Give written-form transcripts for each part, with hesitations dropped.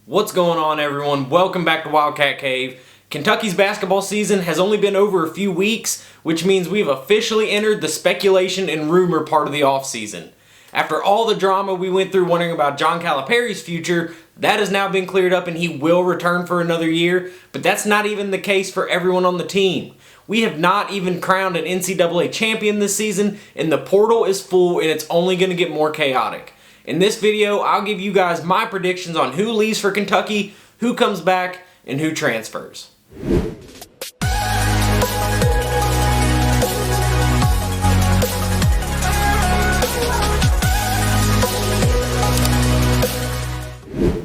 What's going on, everyone? Welcome back to Wildcat Cave. Kentucky's basketball season has only been over a few weeks, which means we've officially entered the speculation and rumor part of the offseason. After all the drama we went through wondering about John Calipari's future, that has now been cleared up and he will return for another year, but that's not even the case for everyone on the team. We have not even crowned an NCAA champion this season, and the portal is full and it's only going to get more chaotic. In this video, I'll give you guys my predictions on who leaves for Kentucky, who comes back, and who transfers.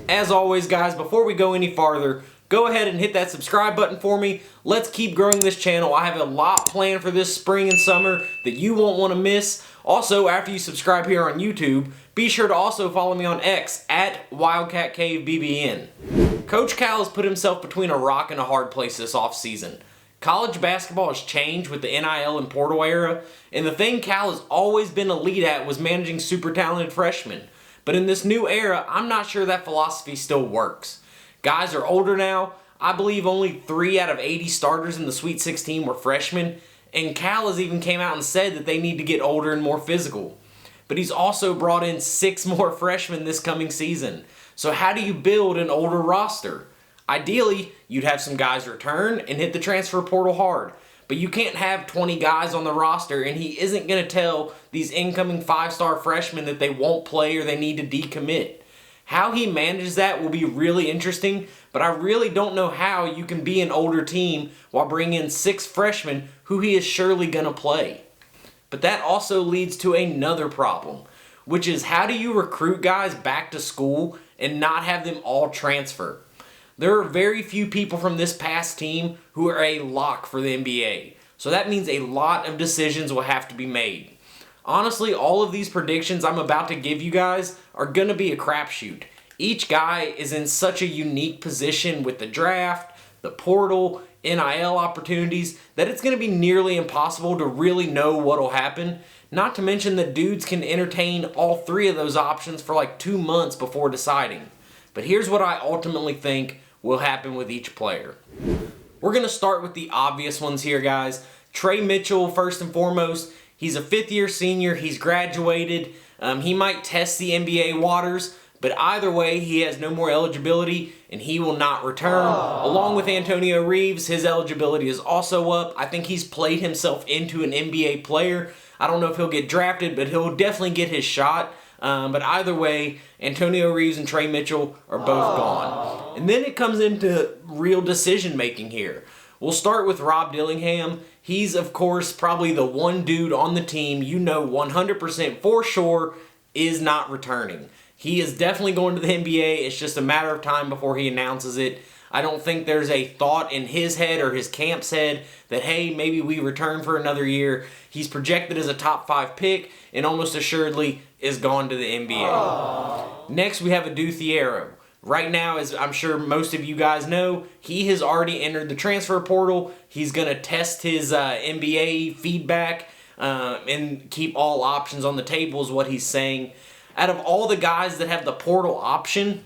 As always, guys, before we go any farther, go ahead and hit that subscribe button for me. Let's keep growing this channel. I have a lot planned for this spring and summer that you won't want to miss. Also, after you subscribe here on YouTube, be sure to also follow me on X at WildcatCaveBBN. Coach Cal has put himself between a rock and a hard place this offseason. College basketball has changed with the NIL and portal era, and the thing Cal has always been elite at was managing super talented freshmen. But in this new era, I'm not sure that philosophy still works. Guys are older now. I believe only 3 out of 80 starters in the Sweet 16 were freshmen, and Cal has even came out and said that they need to get older and more physical. But he's also brought in 6 more freshmen this coming season. So how do you build an older roster? Ideally, you'd have some guys return and hit the transfer portal hard. But you can't have 20 guys on the roster and he isn't going to tell these incoming 5-star freshmen that they won't play or they need to decommit. How he manages that will be really interesting, but I really don't know how you can be an older team while bringing in 6 freshmen who he is surely going to play. But that also leads to another problem, which is how do you recruit guys back to school and not have them all transfer? There are very few people from this past team who are a lock for the NBA, so that means a lot of decisions will have to be made. Honestly, all of these predictions I'm about to give you guys are going to be a crapshoot. Each guy is in such a unique position with the draft, the portal, NIL opportunities, that it's going to be nearly impossible to really know what will happen. Not to mention that dudes can entertain all 3 of those options for like 2 months before deciding. But here's what I ultimately think will happen with each player. We're going to start with the obvious ones here, guys. Trey Mitchell, first and foremost. He's a 5th-year senior. He's graduated. He might test the NBA waters, but either way, he has no more eligibility, and he will not return. Along with Antonio Reeves, his eligibility is also up. I think he's played himself into an NBA player. I don't know if he'll get drafted, but he'll definitely get his shot. But either way, Antonio Reeves and Trey Mitchell are both gone. And then it comes into real decision-making here. We'll start with Rob Dillingham. He's, of course, probably the one dude on the team you know 100% for sure is not returning. He is definitely going to the NBA. It's just a matter of time before he announces it. I don't think there's a thought in his head or his camp's head that, hey, maybe we return for another year. He's projected as a top 5 pick and almost assuredly is gone to the NBA. Next, we have Adu Thiero. Right now, as I'm sure most of you guys know, he has already entered the transfer portal. He's going to test his NBA feedback and keep all options on the table is what he's saying. Out of all the guys that have the portal option,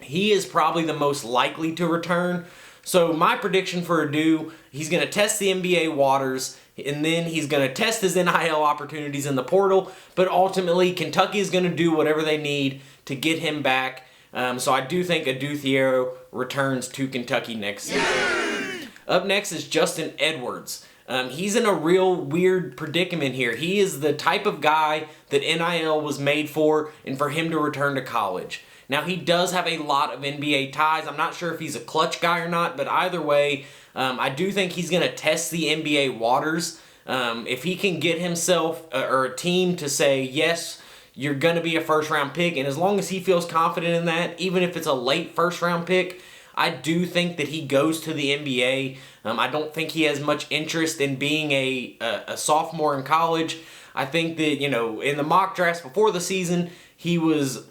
he is probably the most likely to return. So my prediction for Adu, he's going to test the NBA waters, and then he's going to test his NIL opportunities in the portal. But ultimately, Kentucky is going to do whatever they need to get him back. So I do think Adu Thiero returns to Kentucky next season. Up next is Justin Edwards. He's in a real weird predicament here. He is the type of guy that NIL was made for and for him to return to college. Now, he does have a lot of NBA ties. I'm not sure if he's a clutch guy or not, but either way, I do think he's going to test the NBA waters. If he can get himself or a team to say, yes, you're going to be a first-round pick, and as long as he feels confident in that, even if it's a late first-round pick, I do think that he goes to the NBA. I don't think he has much interest in being a sophomore in college. I think that, in the mock drafts before the season, he was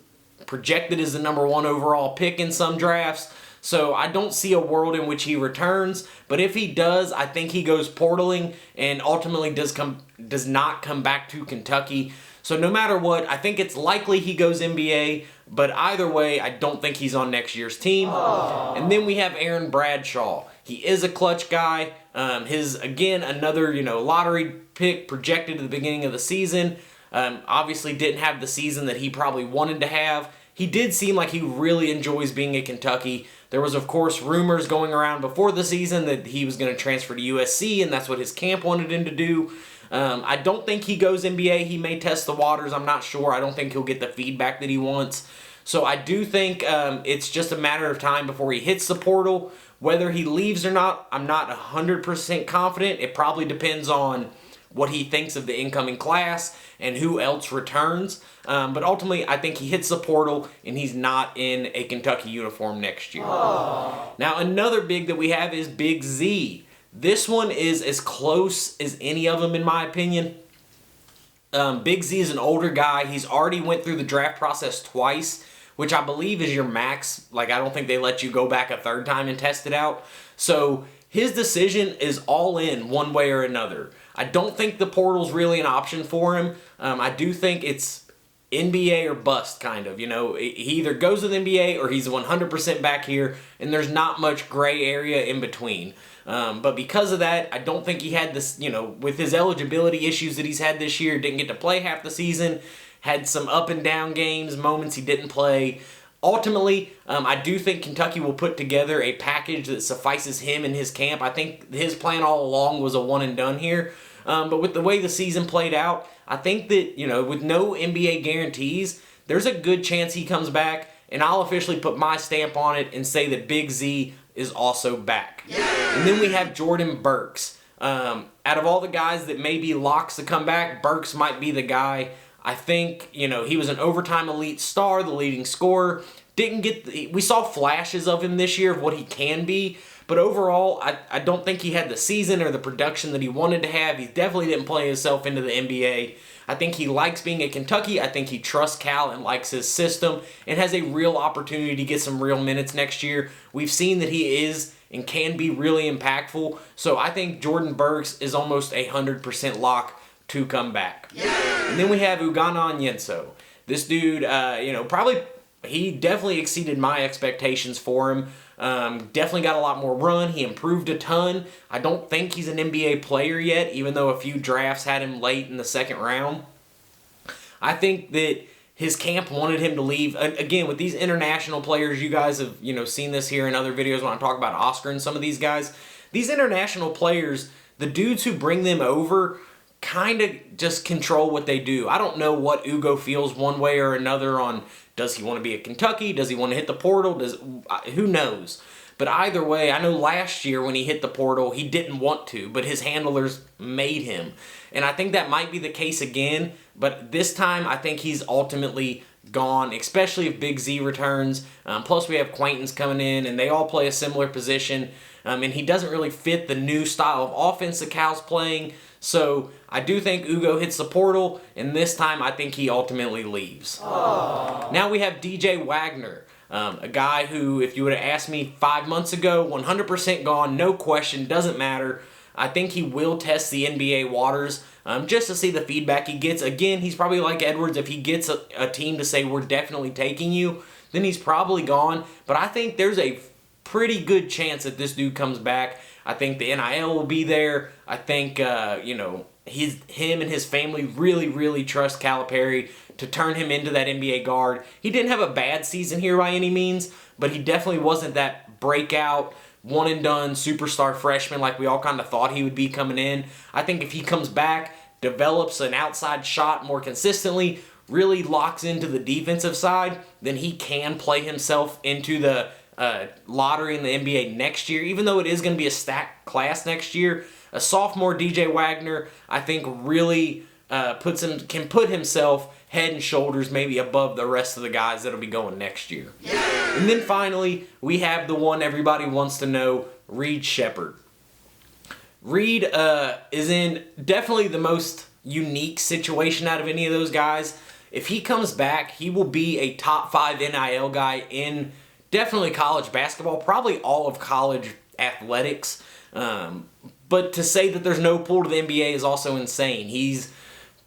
projected as the number 1 overall pick in some drafts. So I don't see a world in which he returns, but if he does, I think he goes portaling and ultimately does not come back to Kentucky. So no matter what, I think it's likely he goes NBA, But either way, I don't think he's on next year's team. And then we have Aaron Bradshaw. He is a clutch guy. Again, another, lottery pick projected at the beginning of the season. Obviously didn't have the season that he probably wanted to have. He did seem like he really enjoys being at Kentucky. There was, of course, rumors going around before the season that he was going to transfer to USC, and that's what his camp wanted him to do. I don't think he goes NBA. He may test the waters. I'm not sure. I don't think he'll get the feedback that he wants. So I do think it's just a matter of time before he hits the portal. Whether he leaves or not, I'm not 100% confident. It probably depends on what he thinks of the incoming class and who else returns. But ultimately, I think he hits the portal and he's not in a Kentucky uniform next year. Now, another big that we have is Big Z. This one is as close as any of them, in my opinion. Big Z is an older guy. He's already went through the draft process twice, which I believe is your max. I don't think they let you go back a third time and test it out. So his decision is all in one way or another. I don't think the portal's really an option for him. I do think it's NBA or bust, kind of. He either goes with NBA or he's 100% back here, and there's not much gray area in between. But because of that, I don't think he had this, with his eligibility issues that he's had this year, didn't get to play half the season, had some up and down games, moments he didn't play. Ultimately, I do think Kentucky will put together a package that suffices him and his camp. I think his plan all along was a one and done here. But with the way the season played out, I think that, with no NBA guarantees, there's a good chance he comes back, and I'll officially put my stamp on it and say that Big Z is also back. And then we have Jordan Burks. Out of all the guys that may be locks to come back, Burks might be the guy. I think, he was an overtime elite star, the leading scorer. We saw flashes of him this year of what he can be, but overall, I don't think he had the season or the production that he wanted to have. He definitely didn't play himself into the NBA. I think he likes being at Kentucky. I think he trusts Cal and likes his system and has a real opportunity to get some real minutes next year. We've seen that he is and can be really impactful. So I think Jordan Burks is almost 100% lock to come back. And then we have Ugonna Onyenso. This dude, he definitely exceeded my expectations for him. Definitely got a lot more run. He improved a ton. I don't think he's an NBA player yet, even though a few drafts had him late in the second round. I think that his camp wanted him to leave. Again, with these international players, you guys have seen this here in other videos when I talk about Oscar and some of these guys. These international players, the dudes who bring them over kind of just control what they do. I don't know what Ugo feels one way or another on, does he want to be at Kentucky? Does he want to hit the portal? Who knows? But either way, I know last year when he hit the portal, he didn't want to, but his handlers made him. And I think that might be the case again, but this time I think he's ultimately gone, especially if Big Z returns. Plus we have Quaintance coming in, and they all play a similar position. And he doesn't really fit the new style of offense that Cal's playing. So I do think Ugo hits the portal, and this time I think he ultimately leaves. Now we have DJ Wagner, a guy who, if you would have asked me 5 months ago, 100% gone, no question, doesn't matter. I think he will test the NBA waters just to see the feedback he gets. Again, he's probably like Edwards. If he gets a team to say, we're definitely taking you, then he's probably gone. But I think there's a pretty good chance that this dude comes back. I think the NIL will be there. I think, him and his family really, really trust Calipari to turn him into that NBA guard. He didn't have a bad season here by any means, but he definitely wasn't that breakout, one-and-done superstar freshman like we all kind of thought he would be coming in. I think if he comes back, develops an outside shot more consistently, really locks into the defensive side, then he can play himself into the lottery in the NBA next year. Even though it is going to be a stacked class next year, a sophomore DJ Wagner, I think, really can put himself head and shoulders maybe above the rest of the guys that'll be going next year. And then finally, we have the one everybody wants to know, Reed Sheppard. Reed is in definitely the most unique situation out of any of those guys. If he comes back, he will be a top 5 NIL guy in definitely college basketball, probably all of college athletics. But to say that there's no pull to the NBA is also insane. He's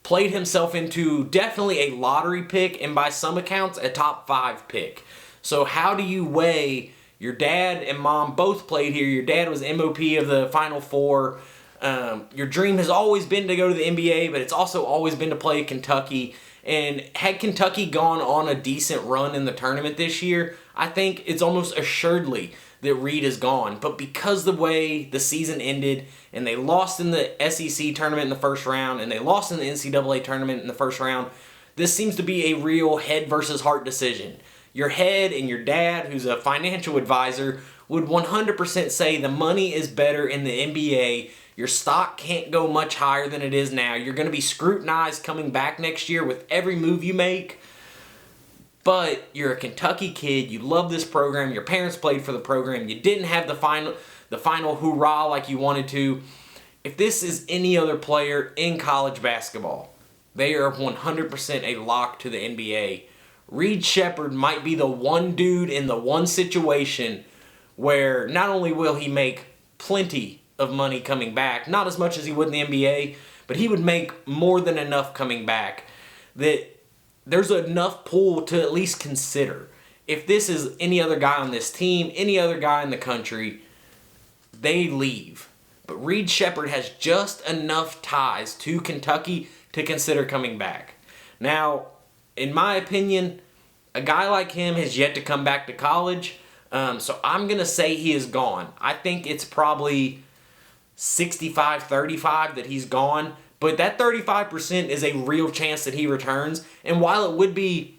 played himself into definitely a lottery pick, and by some accounts, a top 5 pick. So how do you weigh your dad and mom both played here? Your dad was MOP of the Final Four. Your dream has always been to go to the NBA, but it's also always been to play at Kentucky. And had Kentucky gone on a decent run in the tournament this year, I think it's almost assuredly that Reed is gone. But because the way the season ended, and they lost in the SEC tournament in the first round, and they lost in the NCAA tournament in the first round, this seems to be a real head versus heart decision. Your head and your dad, who's a financial advisor, would 100% say the money is better in the NBA. Your stock can't go much higher than it is now. You're going to be scrutinized coming back next year with every move you make. But you're a Kentucky kid. You love this program. Your parents played for the program. You didn't have the final hoorah like you wanted to. If this is any other player in college basketball, they are 100% a lock to the NBA. Reed Sheppard might be the one dude in the one situation where not only will he make plenty of money coming back, not as much as he would in the NBA, but he would make more than enough coming back that there's enough pull to at least consider. If this is any other guy on this team, any other guy in the country, they leave. But Reed Sheppard has just enough ties to Kentucky to consider coming back. Now, in my opinion, a guy like him has yet to come back to college, so I'm going to say he is gone. I think it's probably 65-35 that he's gone, but that 35% is a real chance that he returns. And while it would be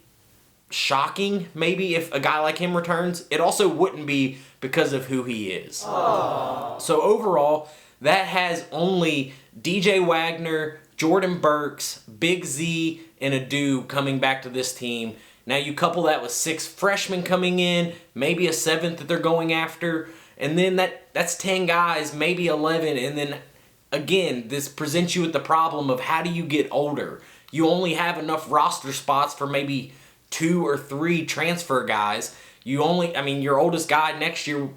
shocking maybe if a guy like him returns, it also wouldn't be because of who he is. Aww. So overall, that has only DJ Wagner, Jordan Burks, Big Z, and Adu coming back to this team. Now you couple that with 6 freshmen coming in, maybe a 7th that they're going after, and then that's 10 guys, maybe 11, and then again, this presents you with the problem of how do you get older? You only have enough roster spots for maybe 2 or 3 transfer guys. Your oldest guy next year,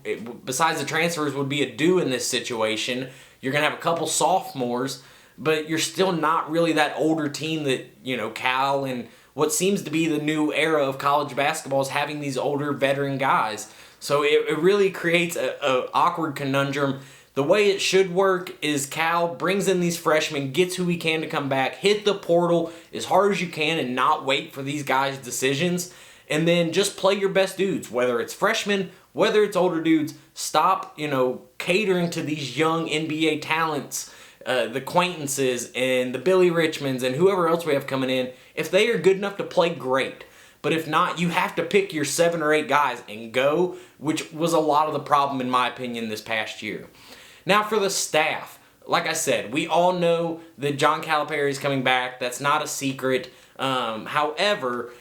besides the transfers, would be Adu in this situation. You're going to have a couple sophomores, but you're still not really that older team that, Cal and what seems to be the new era of college basketball is having these older veteran guys. So it really creates an awkward conundrum. The way it should work is Cal brings in these freshmen, gets who he can to come back, hit the portal as hard as you can and not wait for these guys' decisions, and then just play your best dudes, whether it's freshmen, whether it's older dudes. Stop, catering to these young NBA talents, the Quaintances and the Billy Richmonds and whoever else we have coming in. If they are good enough to play, great. But if not, you have to pick your 7 or 8 guys and go, which was a lot of the problem, in my opinion, this past year. Now for the staff, like I said, we all know that John Calipari is coming back. That's not a secret. However,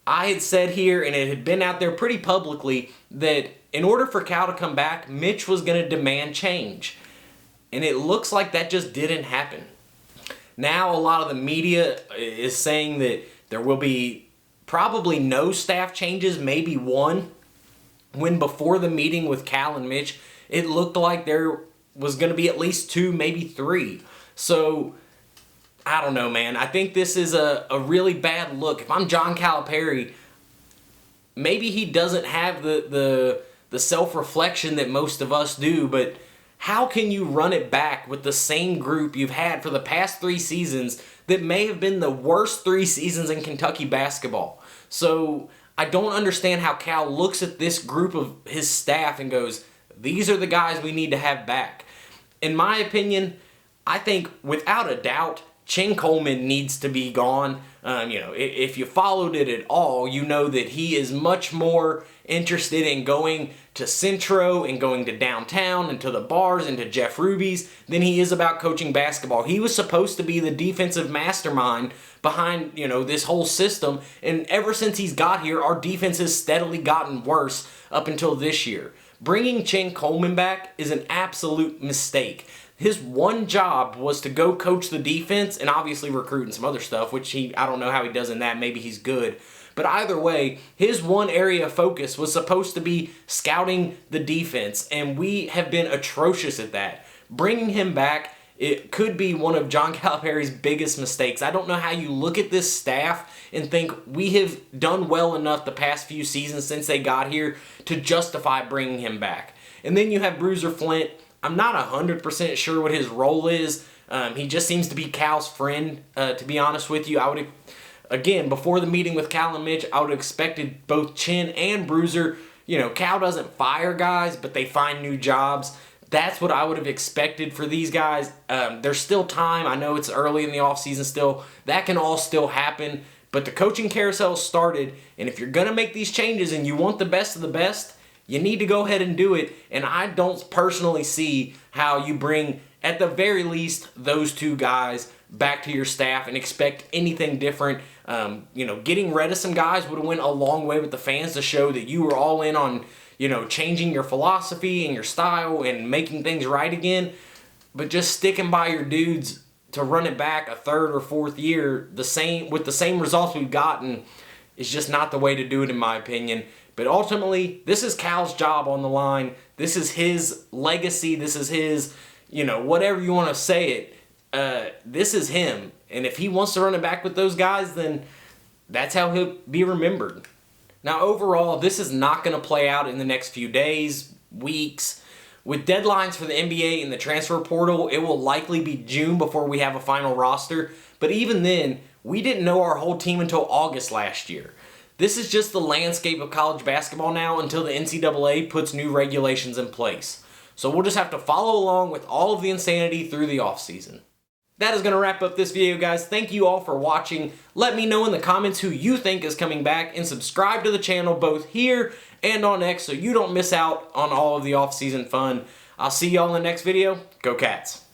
I had said here, and it had been out there pretty publicly, that in order for Cal to come back, Mitch was going to demand change. And it looks like that just didn't happen. Now a lot of the media is saying that there will be probably no staff changes, maybe one, when before the meeting with Cal and Mitch, it looked like there was going to be at least 2, maybe 3. So, I don't know, man. I think this is a really bad look. If I'm John Calipari, maybe he doesn't have the self-reflection that most of us do, but how can you run it back with the same group you've had for the past 3 seasons that may have been the worst 3 seasons in Kentucky basketball? So, I don't understand how Cal looks at this group of his staff and goes, these are the guys we need to have back. In my opinion, I think without a doubt, Chin Coleman needs to be gone. If you followed it at all, you know that he is much more interested in going to Centro and going to downtown and to the bars and to Jeff Ruby's than he is about coaching basketball. He was supposed to be the defensive mastermind behind, this whole system, and ever since he's got here, our defense has steadily gotten worse up until this year. Bringing Chin Coleman back is an absolute mistake. His one job was to go coach the defense and obviously recruit and some other stuff, which I don't know how he does in that. Maybe he's good. But either way, his one area of focus was supposed to be scouting the defense, and we have been atrocious at that. Bringing him back it could be one of John Calipari's biggest mistakes. I don't know how you look at this staff and think we have done well enough the past few seasons since they got here to justify bringing him back. And then you have Bruiser Flint. I'm not 100% sure what his role is. He just seems to be Cal's friend, to be honest with you. Again, before the meeting with Cal and Mitch, I would have expected both Chin and Bruiser. You know, Cal doesn't fire guys, but they find new jobs. That's what I would have expected for these guys. There's still time. I know it's early in the offseason still. That can all still happen. But the coaching carousel started, and if you're going to make these changes and you want the best of the best, you need to go ahead and do it. And I don't personally see how you bring, at the very least, those two guys back to your staff and expect anything different. You know, getting rid of some guys would have went a long way with the fans to show that you were all in on, you know, changing your philosophy and your style and making things right again. But just sticking by your dudes to run it back a third or fourth year with the same results we've gotten is just not the way to do it, in my opinion. But ultimately, this is Cal's job on the line. This is his legacy. This is his, you know, whatever you want to say it. This is him. And if he wants to run it back with those guys, then that's how he'll be remembered. Now, overall, this is not going to play out in the next few days, weeks. With deadlines for the NBA and the transfer portal, it will likely be June before we have a final roster. But even then, we didn't know our whole team until August last year. This is just the landscape of college basketball now until the NCAA puts new regulations in place. So we'll just have to follow along with all of the insanity through the offseason. That is going to wrap up this video, guys. Thank you all for watching. Let me know in the comments who you think is coming back, and subscribe to the channel both here and on X so you don't miss out on all of the offseason fun. I'll see y'all in the next video. Go Cats!